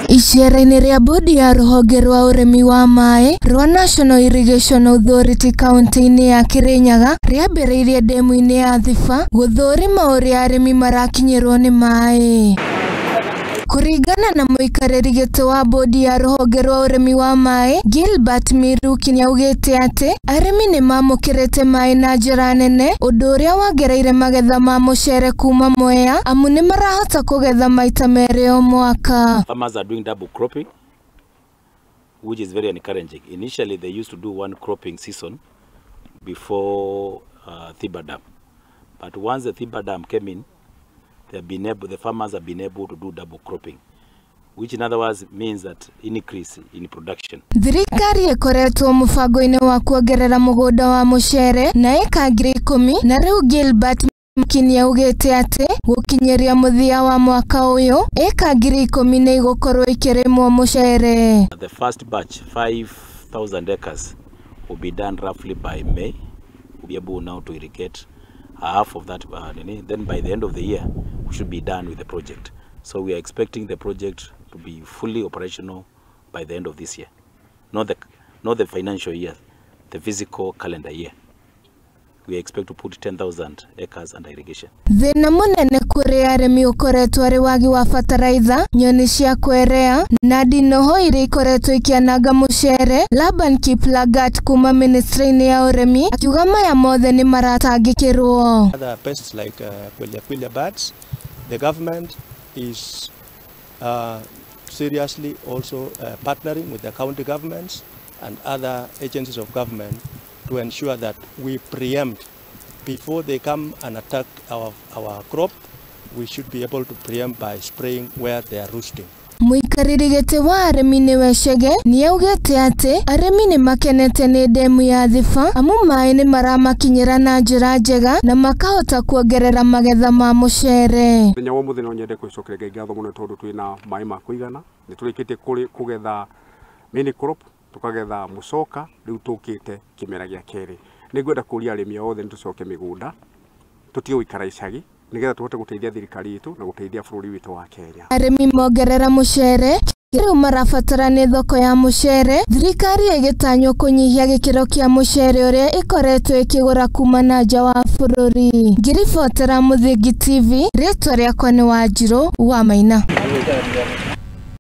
Icera-inĩ rĩa bodi ya rũhonge rwa ũrĩmi wa maĩ rwa National Irrigation Authority kaunti-inĩ ya Kirinyaga rĩambĩrĩirie ndemu-inĩ ya Thiba gũthũrima ũrĩa arĩmi marakinyĩrwo nĩ maĩ. Kuringana na mũikarĩri gĩtĩ wa bodi ya rũhonge rwa ũrĩmi wa maĩ Gilbert Miruki nĩaugĩte atĩ arĩmi nĩ mamũkĩrĩte maĩ na njĩra nene, ũndũ ũrĩa wongereire magetha ma muceere kuma Mwea, amu nĩ marahota kũgetha maita meri o mwaka. Farmers are doing double cropping, which is very encouraging. Initially they used to do one cropping season before Thiba dam, but once the Thiba dam came in, the farmers have been able to do double cropping, which in other words means that increase in production. Thirikari ĩkoretwo mũbango-inĩ wa kuongerera mũgũnda wa muceere na eka 10,000, na rĩu Gilbert Mkini augĩte atĩ gũkinyĩria mũthia wa mwaka ũyũ eka 10,000 nĩ igũkorwo ikĩrĩmwo muceere. The first batch 5,000 acres will be done roughly by May. We'll be able now to irrigate half of that, then by the end of the year we should be done with the project. So we are expecting the project to be fully operational by the end of this year, not the financial year, the physical calendar year. We expect to put 10,000 acres under irrigation. Thĩna mũnene kũrĩ arĩmi ũkoretwo arĩ wagi wa bataraitha, nyoni cia kwerea na ndinoho iria ikoretwo ikiananga muceere. Laban Kiplagat kuma ministry-inĩ ya ũrĩmi akiuga maya mothe nĩ maratangĩkĩrwo. Other pests like quillia birds, the government is seriously also partnering with the county governments and other agencies of government to ensure that we preempt before they come and attack our crop. We should be able to preempt by spraying where they are roosting. Mũikarĩri gĩtĩ wa arĩmi nĩwe Chege nĩaugĩte atĩ arĩmi nĩ makenete nĩ ndemu ya Thiba amu maĩ nĩ maramakinyĩra na njĩra njega na makahota kuongerera magetha ma muceere. Mũthenya wa mũthenya nyende kwĩcokeria Ngai ngatho mũno tondũ twĩna maĩ ma kũigana, nĩ tũrĩkĩtie kũgetha mini crop, tukagetha mucoka, rĩu tũkĩte kĩmera gĩa kerĩ. Nĩngwenda kũria arĩmi othe nĩ tũcoke mĩgũnda, tũtige gũikara icagi nigetha tũhote gũteithia thirikari itũ na gũteithia bũrũri witũ wa Kenya. Arĩmi mongerera muceere rĩu marabatara nĩ thoko ya muceere, thirikari ĩgĩtanywo kũnyihia gĩkĩro kĩa muceere ũrĩa ĩkoretwo ĩkĩgũra kuma na nja wa bũrũri. Ngiribotera Mũthingi TV, rĩtwa rĩakwa nĩ Wanjirũ wa Maina.